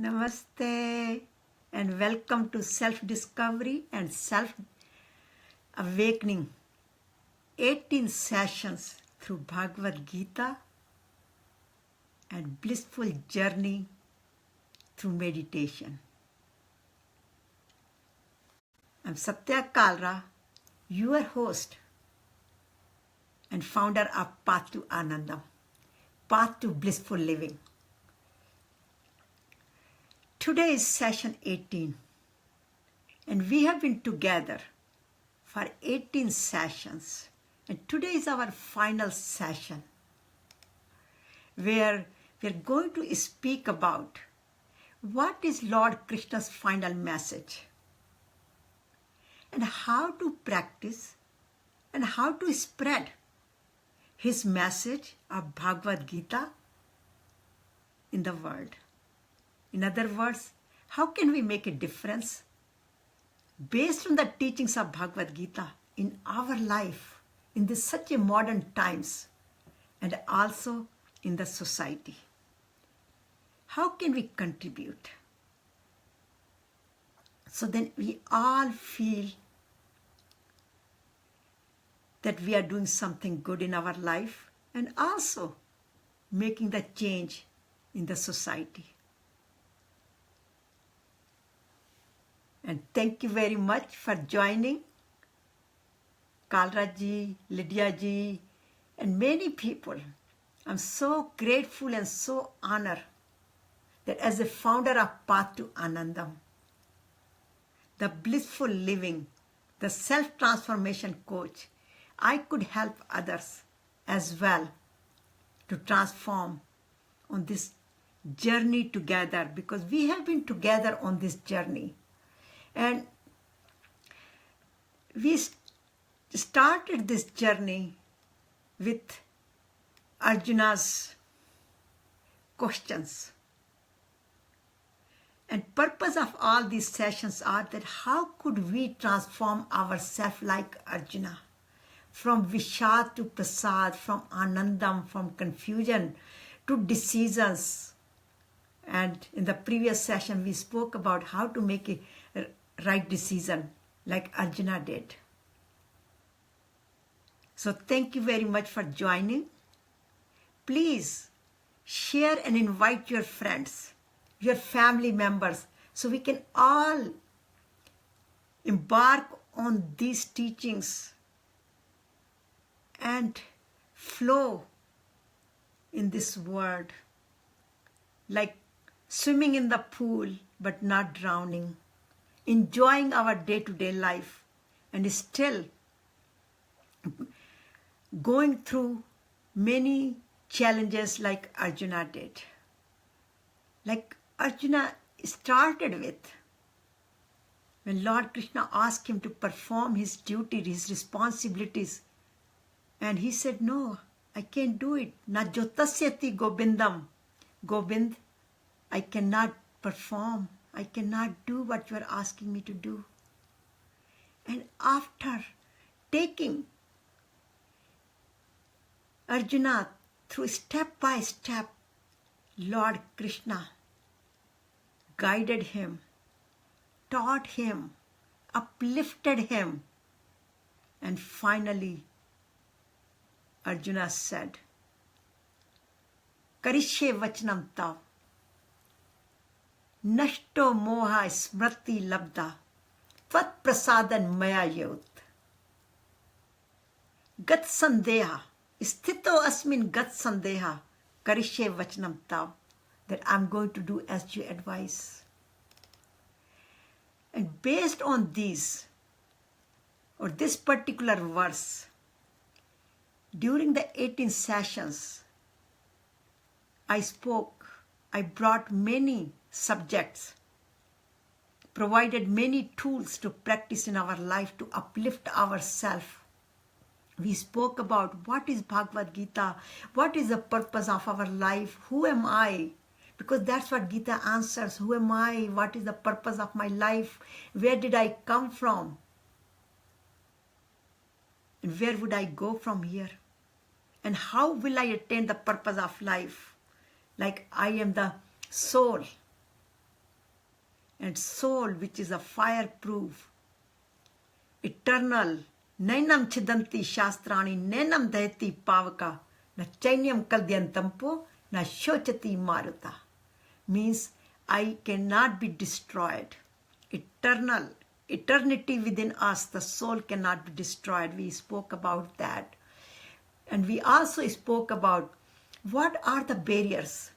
Namaste and welcome to Self-Discovery and Self-Awakening. 18 sessions through Bhagavad Gita and blissful journey through meditation. I'm Satya Kalra, your host and founder of Path to Anandam, Path to Blissful Living. Today is session 18 and we have been together for 18 sessions, and today is our final session where we're going to speak about what is Lord Krishna's final message and how to practice and how to spread his message of Bhagavad Gita in the world. In other words, how can we make a difference based on the teachings of Bhagavad Gita in our life in this such a modern times and also in the society? How can we contribute so then we all feel that we are doing something good in our life and also making the change in the society? And thank you very much for joining, Kalra ji, Lydia ji, and many people. I'm so grateful and so honored that as a founder of Path to Anandam, the blissful living, the self-transformation coach, I could help others as well to transform on this journey together, because we have been together on this journey. And we started this journey with Arjuna's questions. And purpose of all these sessions are that how could we transform ourselves like Arjuna, from Vishad to Prasad, from Anandam, from confusion to decisions. And in the previous session we spoke about how to make a right decision like Arjuna did. So thank you very much for joining. Please share and invite your friends, your family members, so we can all embark on these teachings and flow in this world like swimming in the pool but not drowning, enjoying our day-to-day life and still going through many challenges like Arjuna did. Like Arjuna started with, when Lord Krishna asked him to perform his duty, his responsibilities, and he said, no, I can't do it. Na jotasyati Govindam. Govind, I cannot perform. I cannot do what you are asking me to do. And after taking Arjuna through step by step, Lord Krishna guided him, taught him, uplifted him, and finally Arjuna said, Karishye vachanam tav, nashto moha smriti labda, tvat prasadan maya yot. Gat sandeha, sthito asmin gat sandeha, karishye vachanam tav, that I'm going to do as you advise. And based on these, or this particular verse, during the 18 sessions, I brought many subjects, provided many tools to practice in our life to uplift ourselves. We spoke about what is Bhagavad Gita, what is the purpose of our life, who am I? Because that's what Gita answers. Who am I? What is the purpose of my life? Where did I come from? And where would I go from here? And how will I attain the purpose of life? Like I am the soul and soul which is a fireproof, eternal, nainam chidanti shastrani, nainam dayati pavaka, na chainyam kaldyantampo, na shochati maruta. Means I cannot be destroyed. Eternal, eternity within us, the soul cannot be destroyed. We spoke about that. And we also spoke about what are the barriers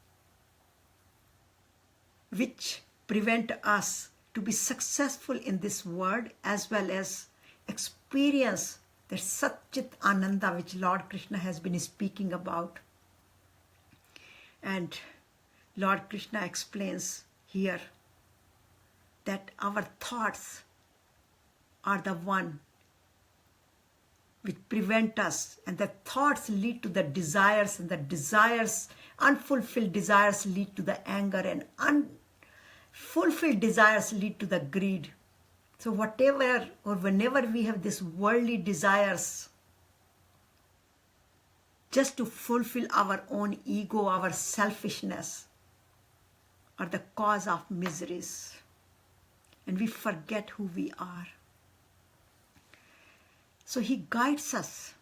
which prevent us to be successful in this world as well as experience the Satchit Ananda which Lord Krishna has been speaking about. And Lord Krishna explains here that our thoughts are the one which prevent us, and the thoughts lead to the desires, and the desires, unfulfilled desires lead to the anger, and unfulfilled desires lead to the greed. So whatever or whenever we have these worldly desires just to fulfill our own ego, our selfishness, are the cause of miseries. And we forget who we are. So he guides us.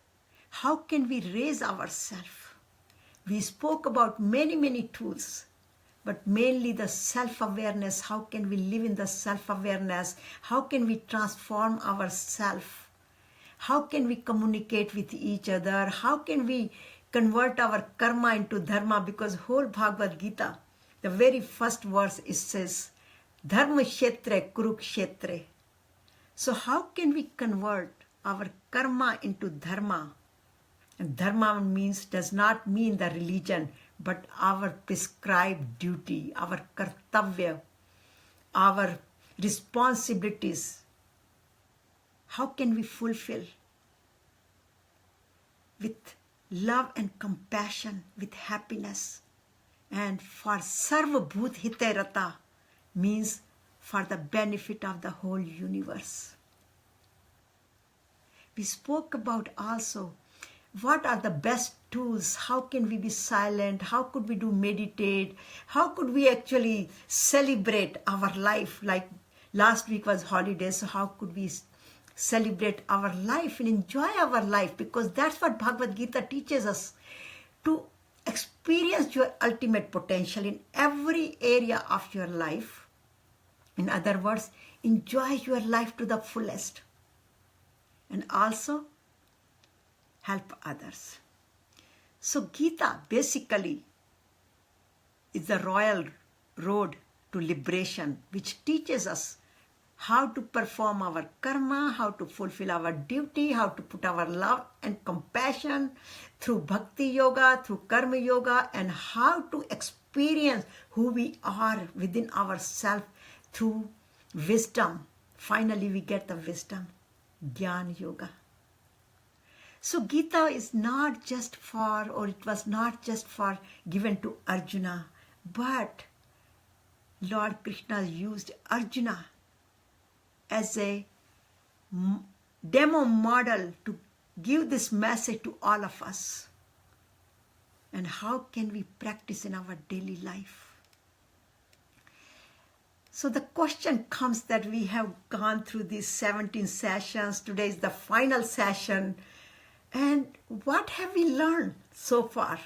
How can we raise ourselves? We spoke about many tools, but mainly the self-awareness. How can we live in the self-awareness? How can we transform ourselves? How can we communicate with each other? How can we convert our karma into dharma? Because whole Bhagavad Gita, the very first verse, it says, Dharma kshetre kurukshetre. So how can we convert our karma into dharma? And dharma does not mean the religion, but our prescribed duty, our kartavya, our responsibilities. How can we fulfill? With love and compassion, with happiness. And for sarva bhut hite rata means for the benefit of the whole universe. We spoke about also what are the best tools, how can we be silent, how could we do meditate, how could we actually celebrate our life, like last week was holiday, so how could we celebrate our life and enjoy our life, because that's what Bhagavad Gita teaches us, to experience your ultimate potential in every area of your life. In other words, enjoy your life to the fullest. And also help others. So Gita basically is the royal road to liberation, which teaches us how to perform our karma, how to fulfill our duty, how to put our love and compassion through bhakti yoga, through karma yoga, and how to experience who we are within ourselves through wisdom. Finally, we get the wisdom, Jnana Yoga. So Gita is not just for, or it was not just for given to Arjuna, but Lord Krishna used Arjuna as a demo model to give this message to all of us. And how can we practice in our daily life? So the question comes that we have gone through these 17 sessions. Today is the final session. And what have we learned so far?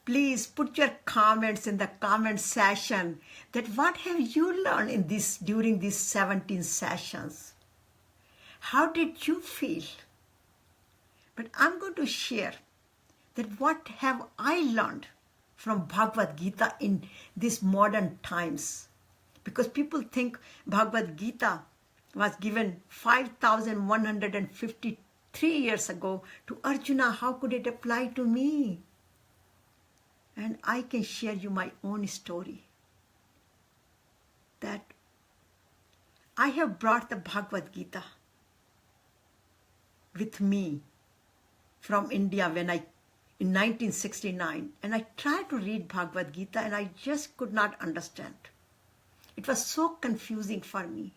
Please put your comments in the comment section that what have you learned in this during these 17 sessions? How did you feel? But I'm going to share that what have I learned from Bhagavad Gita in these modern times. Because people think Bhagavad Gita was given 5,153 years ago to Arjuna. How could it apply to me? And I can share you my own story. That I have brought the Bhagavad Gita with me from India in 1969, and I tried to read Bhagavad Gita and I just could not understand. It was so confusing for me.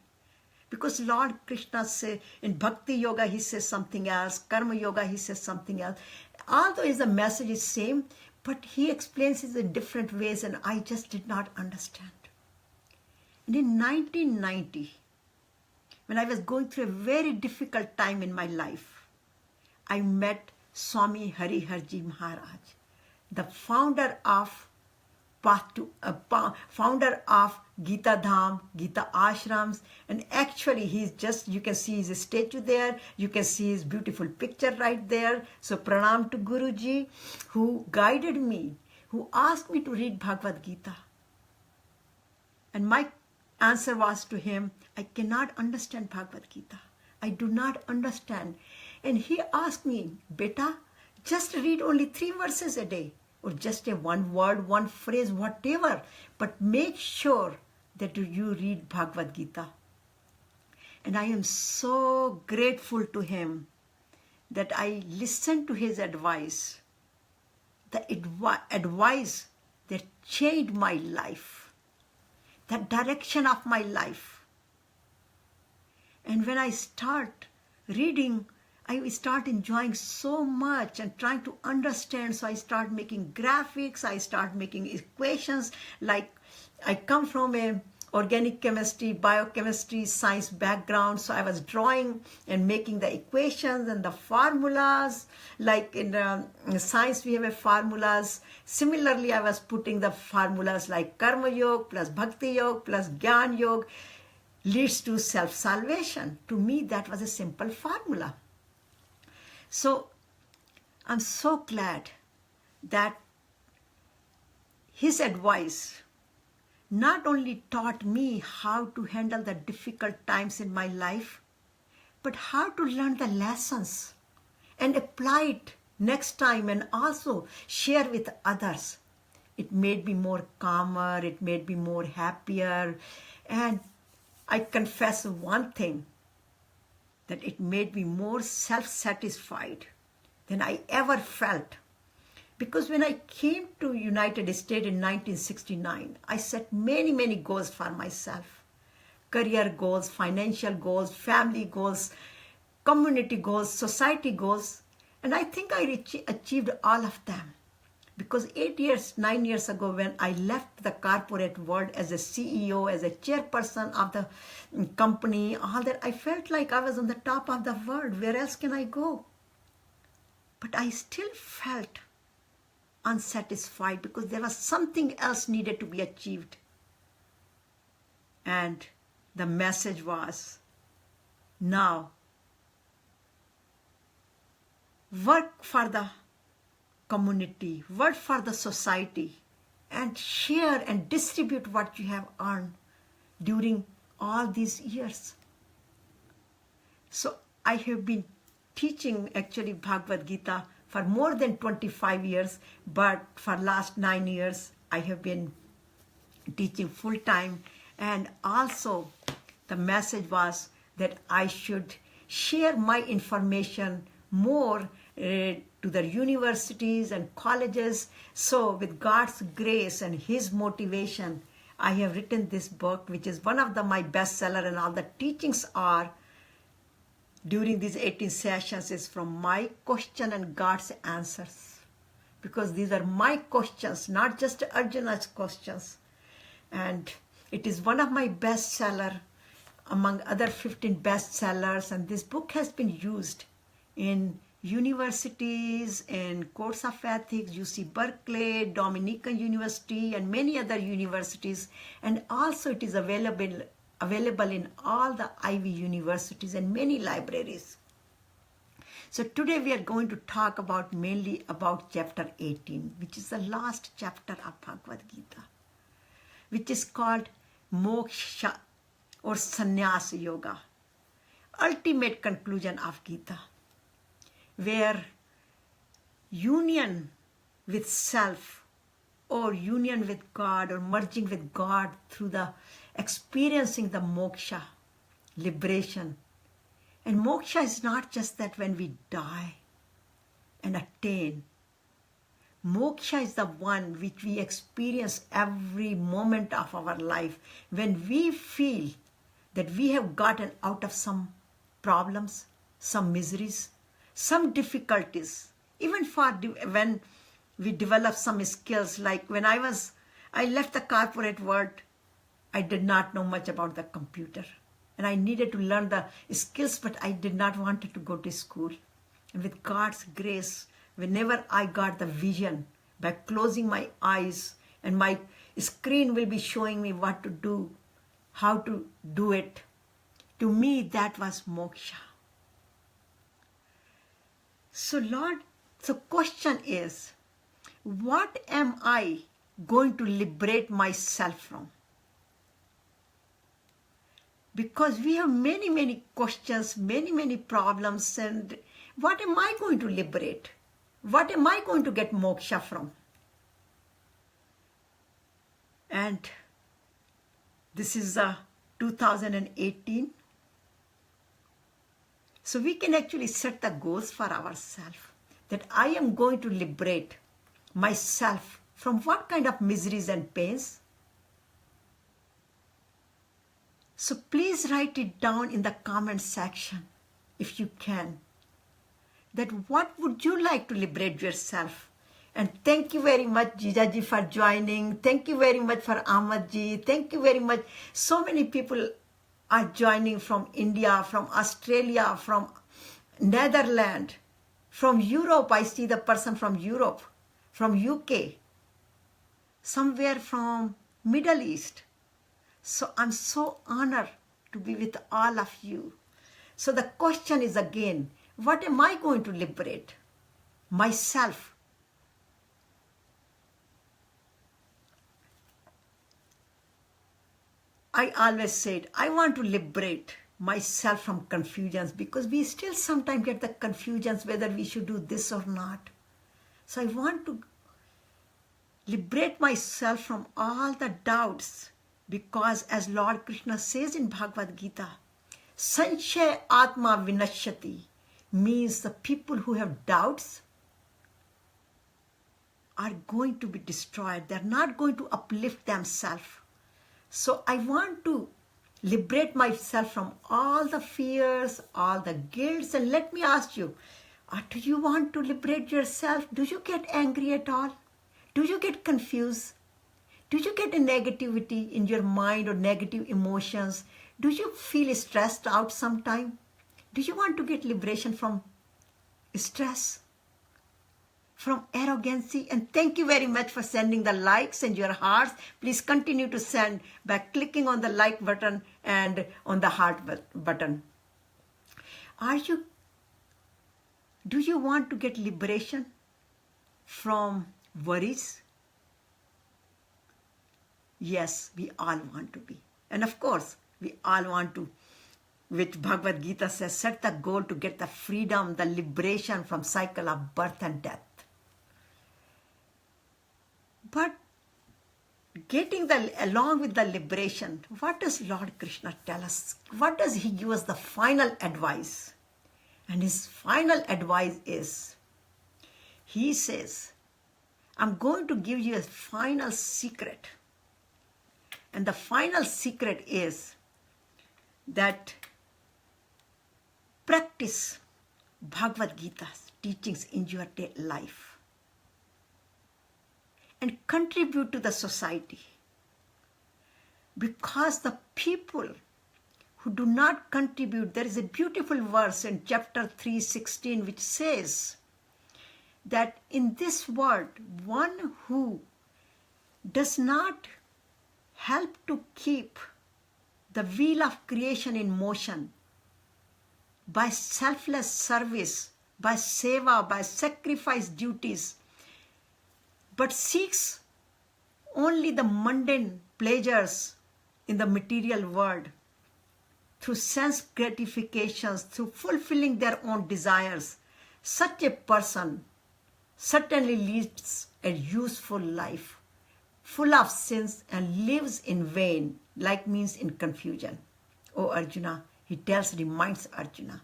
Because Lord Krishna says, in Bhakti Yoga he says something else, Karma Yoga he says something else. Although the message is same, but he explains it in different ways and I just did not understand. And in 1990, when I was going through a very difficult time in my life, I met Swami Hariharji Maharaj, the founder of founder of Gita Dham, Gita Ashrams, and actually he's just, you can see his statue there, you can see his beautiful picture right there. So pranam to Guruji, who guided me, who asked me to read Bhagavad Gita. And my answer was to him, I cannot understand Bhagavad Gita. I do not understand. And he asked me, Beta, just read only 3 verses a day, or just a one word, one phrase, whatever, but make sure that you read Bhagavad Gita. And I am so grateful to him that I listened to his advice, the advice that changed my life, the direction of my life. And when I start reading, I start enjoying so much and trying to understand. So I start making graphics, I start making equations. Like I come from a organic chemistry, biochemistry, science background. So I was drawing and making the equations and the formulas. Like in science, we have a formulas. Similarly, I was putting the formulas like Karma Yoga plus Bhakti Yoga plus Gyan Yoga leads to self-salvation. To me, that was a simple formula. So I'm so glad that his advice not only taught me how to handle the difficult times in my life, but how to learn the lessons and apply it next time and also share with others. It made me more calmer, it made me more happier, and I confess one thing, that it made me more self-satisfied than I ever felt. Because when I came to United States in 1969, I set many, many goals for myself. Career goals, financial goals, family goals, community goals, society goals. And I think I achieved all of them. Because 9 years ago, when I left the corporate world as a CEO, as a chairperson of the company, all that, I felt like I was on the top of the world. Where else can I go? But I still felt unsatisfied because there was something else needed to be achieved. And the message was, now, work for the community, work for the society, and share and distribute what you have earned during all these years. So I have been teaching actually Bhagavad Gita for more than 25 years, but for last 9 years I have been teaching full time. And also the message was that I should share my information more to the universities and colleges. So with God's grace and His motivation, I have written this book, which is one of my bestseller, and all the teachings are during these 18 sessions is from my question and God's answers. Because these are my questions, not just Arjuna's questions. And it is one of my bestseller among other 15 bestsellers. And this book has been used in universities, in course of ethics, UC Berkeley, Dominican University, and many other universities. And also it is available in all the Ivy universities and many libraries. So today we are going to talk mainly about chapter 18, which is the last chapter of Bhagavad Gita, which is called Moksha or Sannyasa Yoga, ultimate conclusion of Gita, where union with self or union with God or merging with God through the experiencing the moksha, liberation. And moksha is not just that when we die and attain. Moksha is the one which we experience every moment of our life when we feel that we have gotten out of some problems, some miseries, some difficulties, even when we develop some skills. Like when I left the corporate world I did not know much about the computer. And I needed to learn the skills, but I did not want to go to school. And with God's grace, whenever I got the vision, by closing my eyes, and my screen will be showing me what to do, how to do it. To me, that was moksha. So Lord, the question is, what am I going to liberate myself from? Because we have many questions, many problems, and what am I going to liberate? What am I going to get moksha from? And this is 2018. So we can actually set the goals for ourselves, that I am going to liberate myself from what kind of miseries and pains. So please write it down in the comment section, if you can, that what would you like to liberate yourself. And thank you very much, Jijaji, for joining. Thank you very much for Ahmadji. Thank you very much. So many people are joining from India, from Australia, from Netherlands, from Europe. I see the person from Europe, from UK, somewhere from Middle East. So I'm so honored to be with all of you. So the question is again, what am I going to liberate? Myself. I always said, I want to liberate myself from confusions, because we still sometimes get the confusions whether we should do this or not. So I want to liberate myself from all the doubts, because as Lord Krishna says in Bhagavad Gita, Sanshaya Atma Vinashyati, means the people who have doubts are going to be destroyed. They're not going to uplift themselves. So I want to liberate myself from all the fears, all the guilts. And let me ask you, do you want to liberate yourself? Do you get angry at all? Do you get confused? Do you get a negativity in your mind or negative emotions? Do you feel stressed out sometime? Do you want to get liberation from stress, from arrogancy? And thank you very much for sending the likes and your hearts. Please continue to send by clicking on the like button and on the heart button. Do you want to get liberation from worries? Yes, we all want to be. And of course, we all want to, which Bhagavad Gita says, set the goal to get the freedom, the liberation from cycle of birth and death. But along with the liberation, what does Lord Krishna tell us? What does he give us the final advice? And his final advice is, he says, I'm going to give you a final secret. And the final secret is that practice Bhagavad Gita's teachings in your life and contribute to the society. Because the people who do not contribute, there is a beautiful verse in chapter 3:16 which says that in this world, one who does not help to keep the wheel of creation in motion by selfless service, by seva, by sacrifice duties, but seeks only the mundane pleasures in the material world through sense gratifications, through fulfilling their own desires, such a person certainly leads a useful life, full of sins, and lives in vain, like means in confusion. O Arjuna, he reminds Arjuna.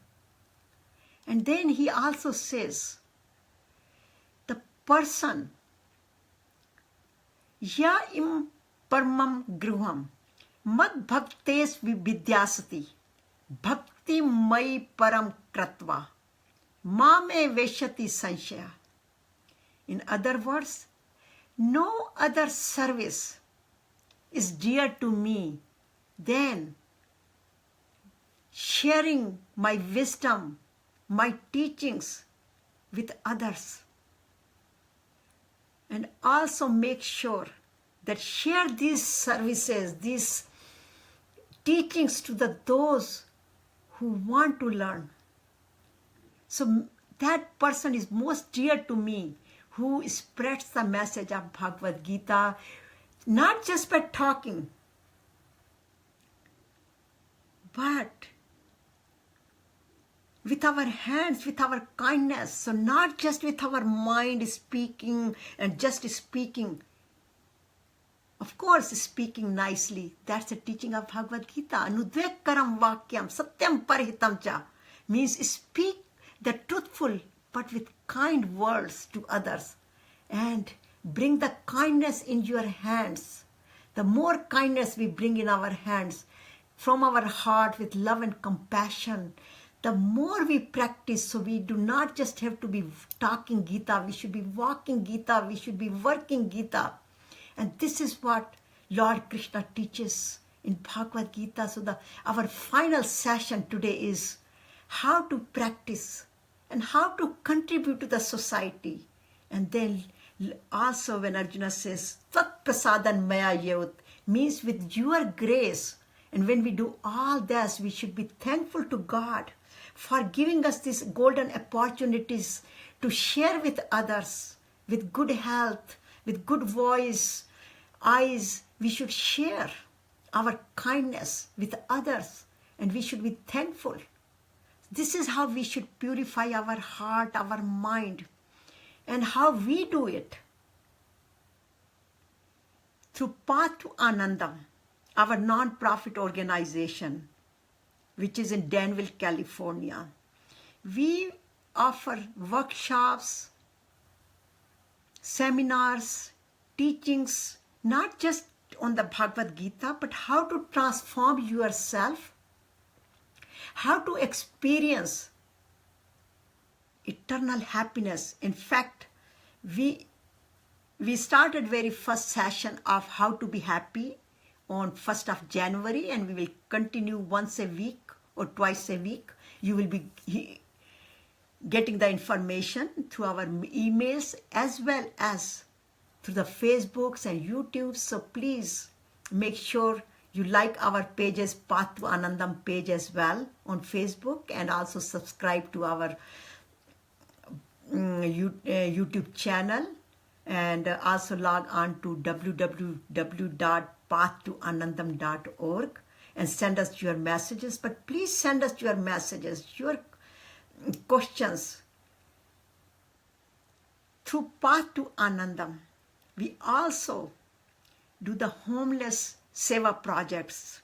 And then he also says, the person, ya im parmam gruham, mad bhaktes vividyasati, bhakti mai param kratva, mame veshati sanshaya. In other words, no other service is dear to me, then sharing my wisdom, my teachings with others. And also make sure that share these services, these teachings to those who want to learn. So that person is most dear to me who spreads the message of Bhagavad Gita, not just by talking, but with our hands, with our kindness. So not just with our mind speaking and just speaking. Of course, speaking nicely. That's the teaching of Bhagavad Gita. Anudvekaram vakyam satyam parihitam cha means speak the truthful but with kind words to others. And bring the kindness in your hands. The more kindness we bring in our hands from our heart with love and compassion, the more we practice. So we do not just have to be talking Gita, we should be walking Gita, we should be working Gita. And this is what Lord Krishna teaches in Bhagavad Gita. So our final session today is how to practice and how to contribute to the society. And then also when Arjuna says, Tat prasadan maya yevut, means with your grace. And when we do all this, we should be thankful to God for giving us these golden opportunities to share with others, with good health, with good voice, eyes. We should share our kindness with others and we should be thankful. This is how we should purify our heart, our mind. And how we do it? Through Path to Anandam, our non-profit organization, which is in Danville, California. We offer workshops, seminars, teachings, not just on the Bhagavad Gita, but how to transform yourself, how to experience eternal happiness. In fact, we started very first session of how to be happy on 1st of January, and we will continue once a week or twice a week. You will be getting the information through our emails as well as through the Facebooks and YouTubes. So please make sure you like our pages, Path to Anandam page as well on Facebook, and also subscribe to our YouTube channel, and also log on to www.pathtoanandam.org and send us your messages. But please send us your messages, your questions through Path to Anandam. We also do the homeless seva projects,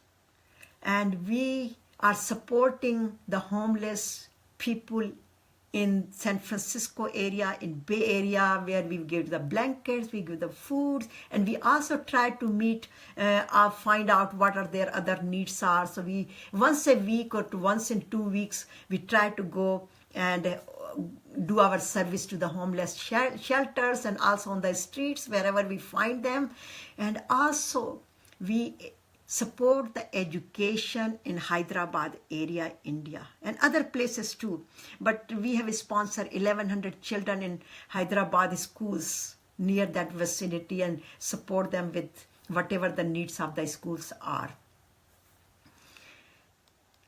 and we are supporting the homeless people in San Francisco area, in Bay Area, where we give the blankets, we give the foods, and we also try to meet, find out what are their other needs are. So we, once a week or once in 2 weeks, we try to go and do our service to the homeless shelters and also on the streets, wherever we find them. And also we support the education in Hyderabad area, India, and other places too. But we have sponsored 1,100 children in Hyderabad schools near that vicinity and support them with whatever the needs of the schools are.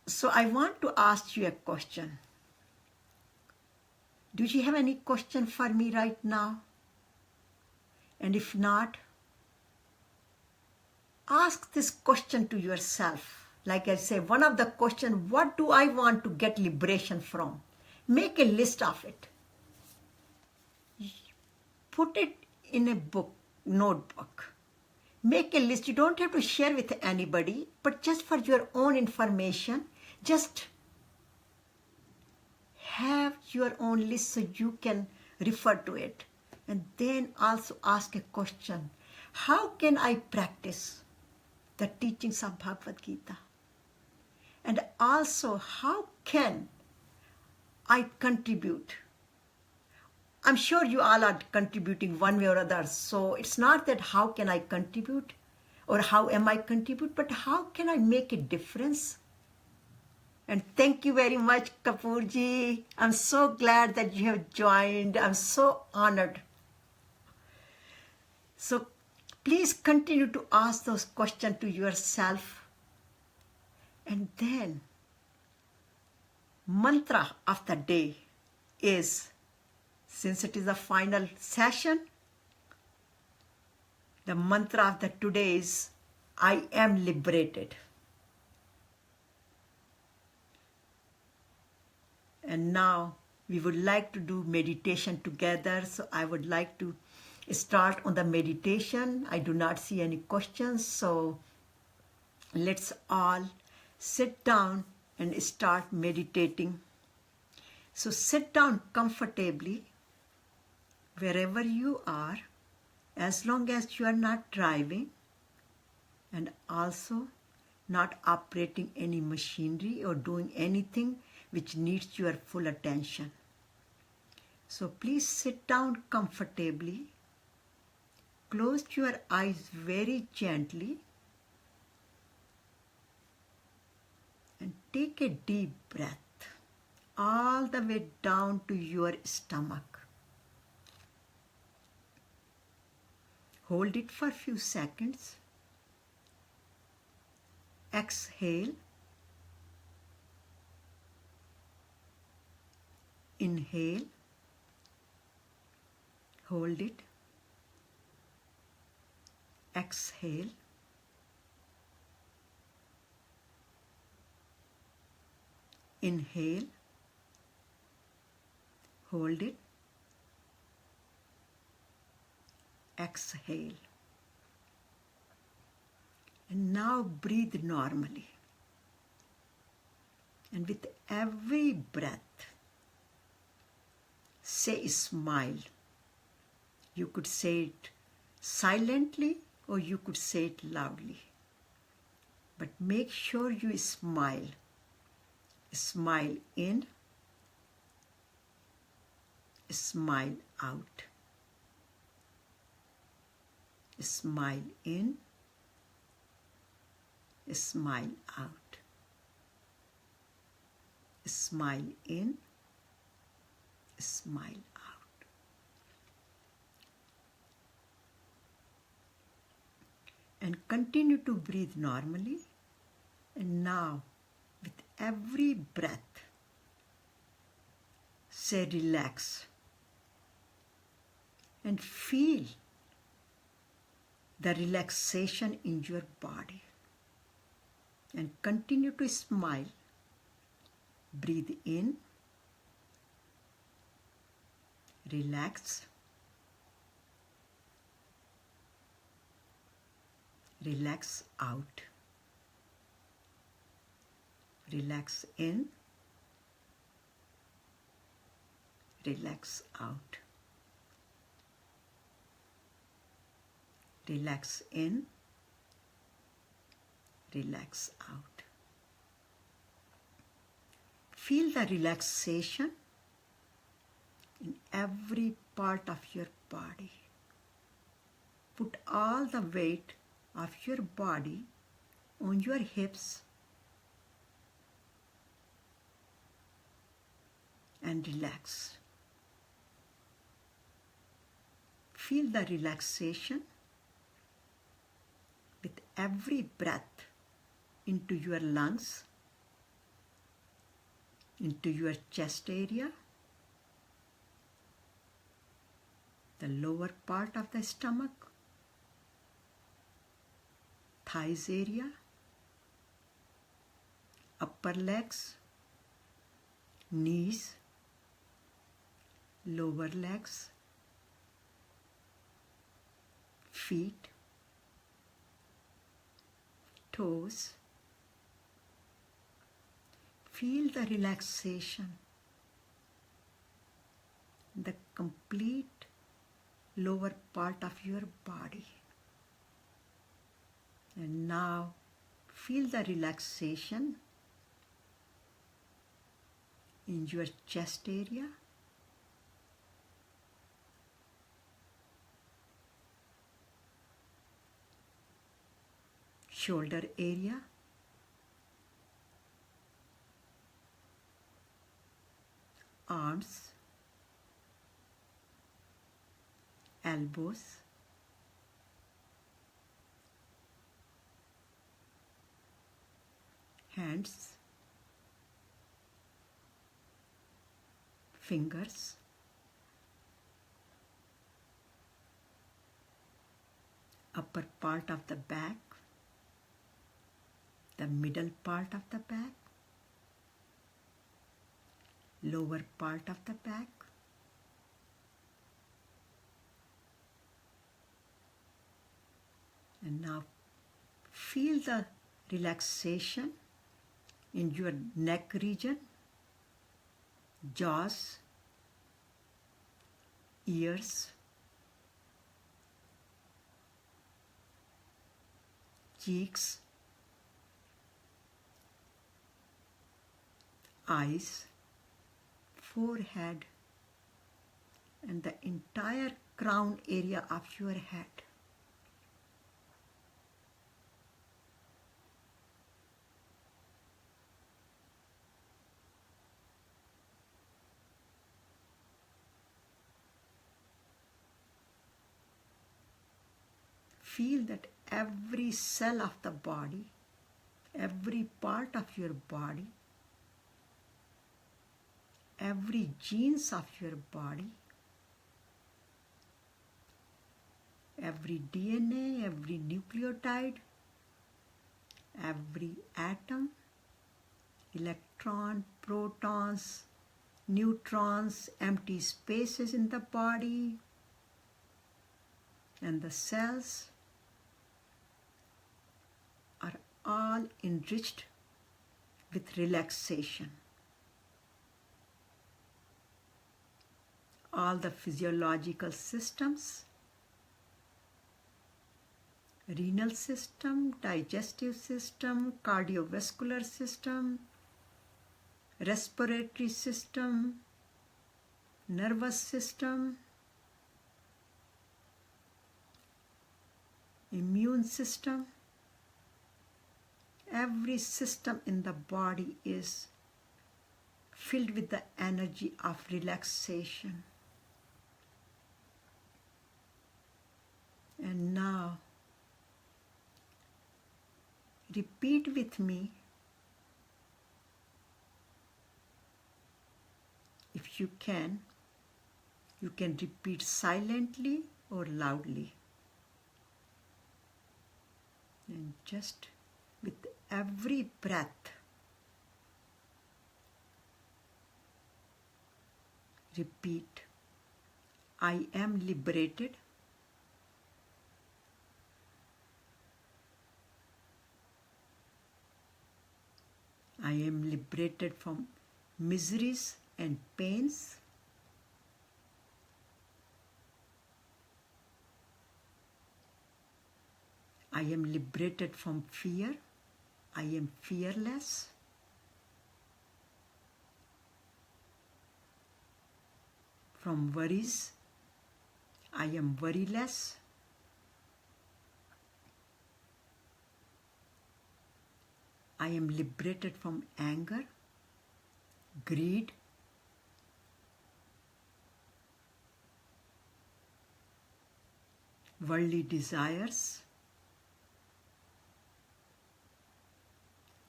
So I want to ask you a question. Do you have any question for me right now? And if not, ask this question to yourself. Like I say, one of the questions, what do I want to get liberation from? Make a list of it. Put it in a book, notebook. Make a list. You don't have to share with anybody, but just for your own information, just have your own list so you can refer to it. And then also ask a question. How can I practice the teachings of Bhagavad Gita? And also, how can I contribute? I'm sure you all are contributing one way or other. So it's not that how can I contribute, or how am I contribute, but how can I make a difference? And thank you very much, Kapoorji. I'm so glad that you have joined. I'm so honored. So please continue to ask those questions to yourself. And then, mantra of the day is, since it is the final session, the mantra of the today is, I am liberated. And now we would like to do meditation together. So I would like to start on the meditation. I do not see any questions. So let's all sit down and start meditating. So sit down comfortably wherever you are, as long as you are not driving and also not operating any machinery or doing anything which needs your full attention. So please sit down comfortably, close your eyes very gently, and take a deep breath all the way down to your stomach. Hold it for a few seconds. Exhale. Inhale. Hold it. Exhale. Inhale. Hold it. Exhale. And now breathe normally. And with every breath, say smile. You could say it silently or you could say it loudly. But make sure you smile. Smile in, smile out. Smile in, smile out. Smile in, smile out. And continue to breathe normally. And now, with every breath, say relax. And feel the relaxation in your body. And continue to smile. Breathe in. Relax. Relax out. Relax in. Relax out. Relax in. Relax out. Feel the relaxation in every part of your body. Put all the weight of your body on your hips and relax. Feel the relaxation with every breath into your lungs, into your chest area, the lower part of the stomach, thighs area, upper legs, knees, lower legs, feet, toes. Feel the relaxation, the complete lower part of your body. And now feel the relaxation in your chest area, shoulder area, arms, elbows, hands, fingers, upper part of the back, the middle part of the back, lower part of the back, and now feel the relaxation in your neck region, jaws, ears, cheeks, eyes, forehead, and the entire crown area of your head. Feel that every cell of the body, every part of your body, every genes of your body, every DNA, every nucleotide, every atom, electron, protons, neutrons, empty spaces in the body, and the cells are all enriched with relaxation. All the physiological systems, renal system, digestive system, cardiovascular system, respiratory system, nervous system, immune system, every system in the body is filled with the energy of relaxation. And now, repeat with me. If you can repeat silently or loudly. And just with every breath, repeat, I am liberated. I am liberated from miseries and pains. I am liberated from fear. I am fearless. From worries, I am worryless. I am liberated from anger, greed, worldly desires,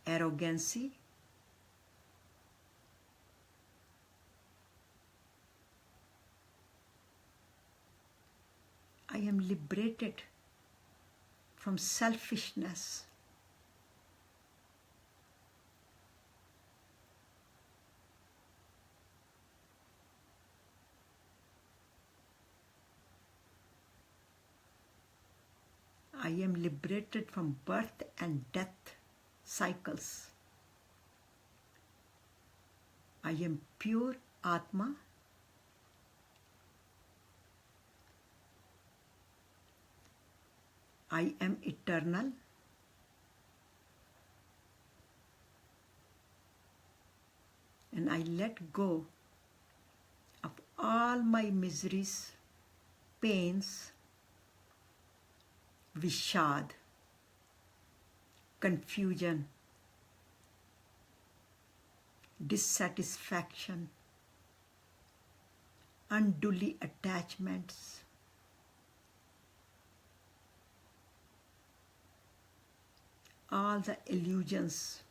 arrogancy, I am liberated from selfishness. I am liberated from birth and death cycles. I am pure Atma. I am eternal. And I let go of all my miseries, pains, Vishad, confusion, dissatisfaction, unduly attachments, all the illusions.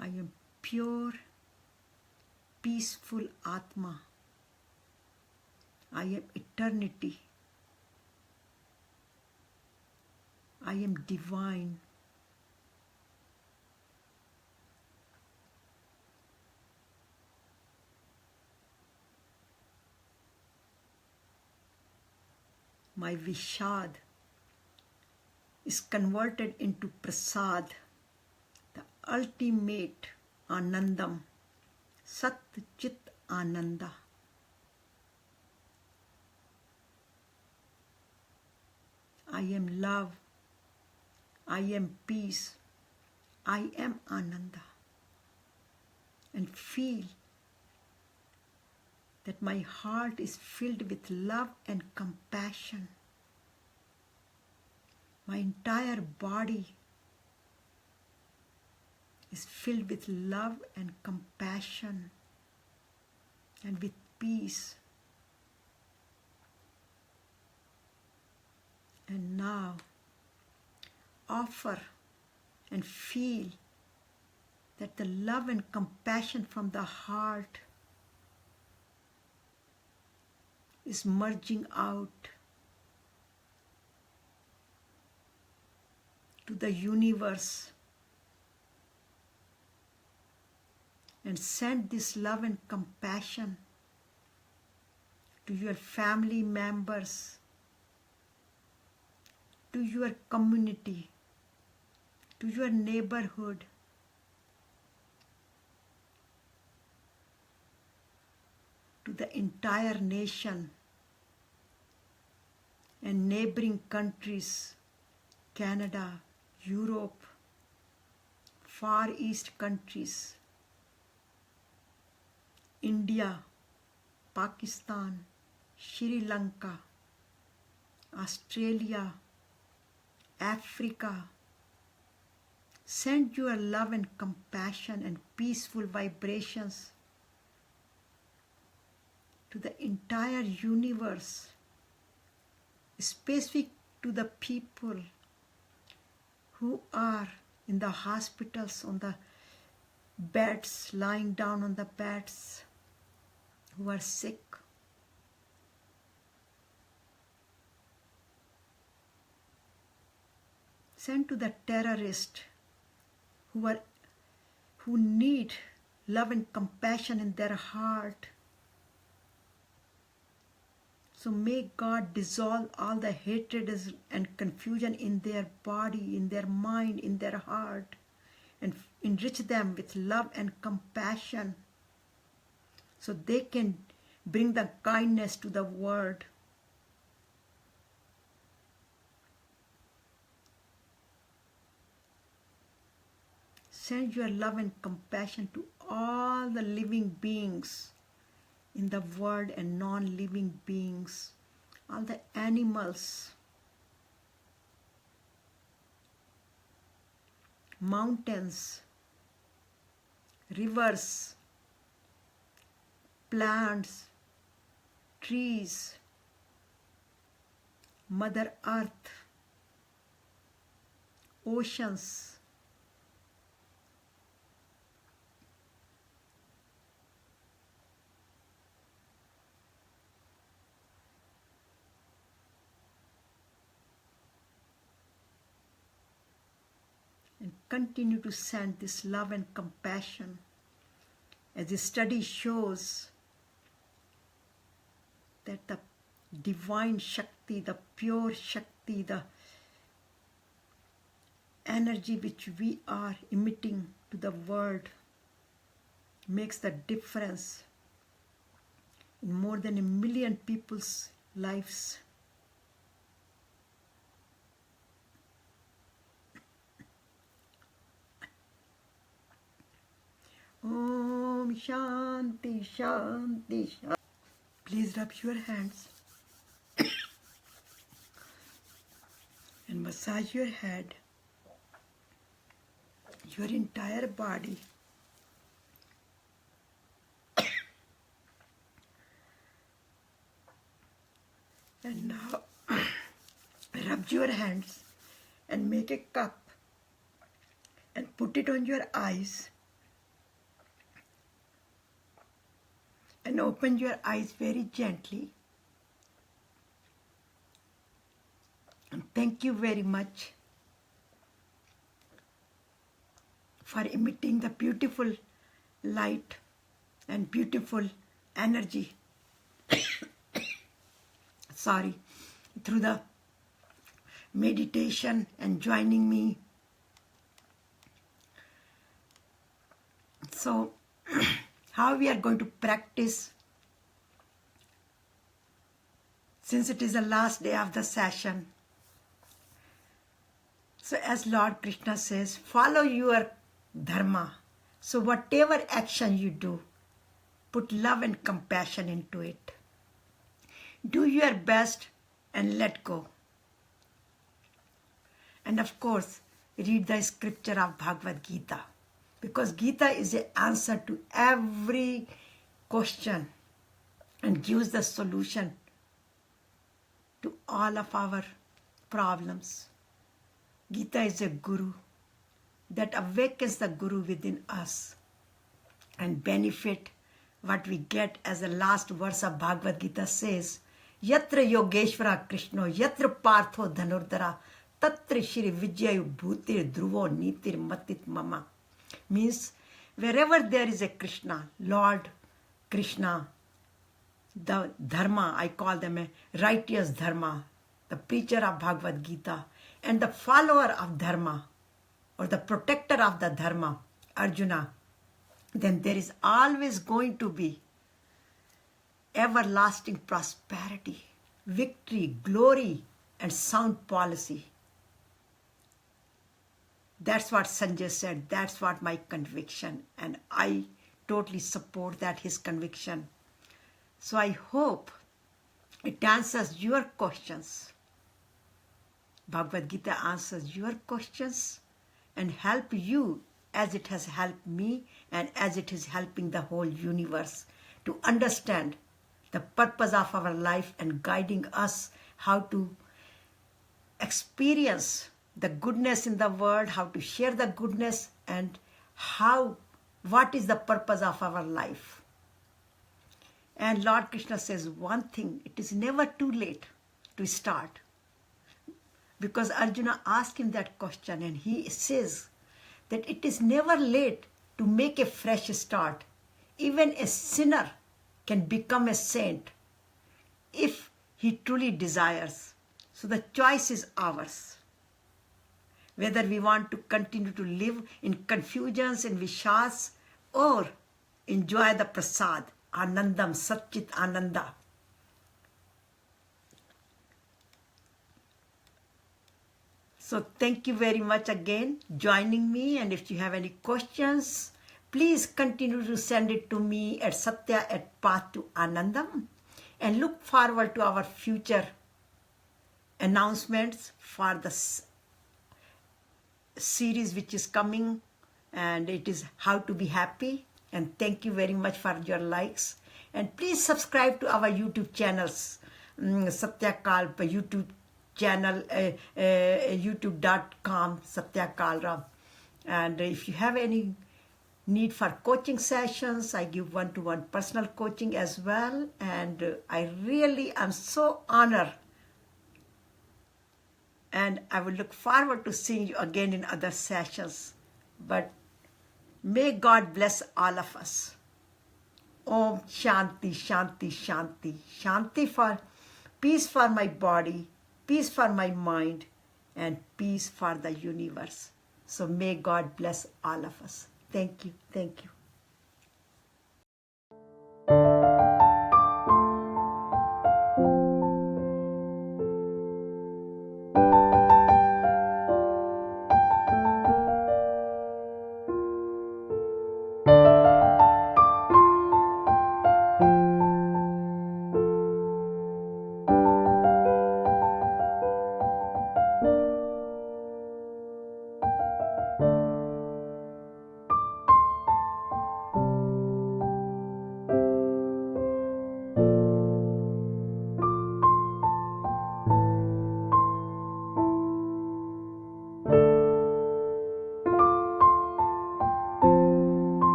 I am pure, peaceful Atma. I am eternity. I am divine. My Vishad is converted into Prasad, the ultimate Anandam, Sat Chit Ananda. I am love, I am peace, I am Ananda. And feel that my heart is filled with love and compassion. My entire body is filled with love and compassion and with peace. And now offer and feel that the love and compassion from the heart is merging out to the universe, and send this love and compassion to your family members, to your community, to your neighborhood, to the entire nation and neighboring countries, Canada, Europe, Far East countries, India, Pakistan, Sri Lanka, Australia, Africa. Send your love and compassion and peaceful vibrations to the entire universe, specific to the people who are in the hospitals, on the beds, lying down on the beds, who are sick. Send to the terrorists who need love and compassion in their heart. So may God dissolve all the hatred and confusion in their body, in their mind, in their heart, and enrich them with love and compassion so they can bring the kindness to the world. Send your love and compassion to all the living beings in the world and non-living beings, all the animals, mountains, rivers, plants, trees, Mother Earth, oceans, and continue to send this love and compassion. As the study shows that the divine Shakti, the pure Shakti, the energy which we are emitting to the world makes the difference in more than 1 million people's lives. Om Shanti Shanti Shanti. Please rub your hands and Massage your head, your entire body. And now rub your hands and make a cup and put it on your eyes. And open your eyes very gently. And thank you very much for emitting the beautiful light and beautiful energy. Sorry, through the meditation and joining me. So, how we are going to practice, since it is the last day of the session. So as Lord Krishna says, follow your dharma. So whatever action you do, put love and compassion into it. Do your best and let go. And of course, read the scripture of Bhagavad Gita. Because Gita is the answer to every question and gives the solution to all of our problems. Gita is a guru that awakens the guru within us and benefit what we get, as the last verse of Bhagavad Gita says, Yatra Yogeshwara Krishna, Yatra Partho Dhanurdhara, Tatra Shri Vijayu Bhutir Dhruvo Nitir Matit Mama. Means, wherever there is a Krishna, Lord Krishna, the Dharma, I call them a righteous Dharma, the preacher of Bhagavad Gita, and the follower of Dharma, or the protector of the Dharma, Arjuna, then there is always going to be everlasting prosperity, victory, glory, and sound policy. That's what Sanjay said. That's what my conviction. And I totally support that, his conviction. So I hope it answers your questions. Bhagavad Gita answers your questions and help you as it has helped me and as it is helping the whole universe to understand the purpose of our life and guiding us how to experience the goodness in the world, how to share the goodness, and what is the purpose of our life. And Lord Krishna says one thing, it is never too late to start. Because Arjuna asked him that question and he says that it is never late to make a fresh start. Even a sinner can become a saint if he truly desires. So the choice is ours. Whether we want to continue to live in confusions and vishas or enjoy the prasad, anandam, satchit ananda. So thank you very much again joining me, and if you have any questions, please continue to send it to me at satya@path-to-anandam, and look forward to our future announcements for the series which is coming, and it is How to Be Happy. And thank you very much for your likes, and please subscribe to our YouTube channels, Satya Kalra YouTube channel, youtube.com Satya Kalra. And if you have any need for coaching sessions, I give one-to-one personal coaching as well, and I really am so honored. And I will look forward to seeing you again in other sessions. But may God bless all of us. Om Shanti, Shanti, Shanti. Shanti for peace for my body, peace for my mind, and peace for the universe. So may God bless all of us. Thank you. Thank you.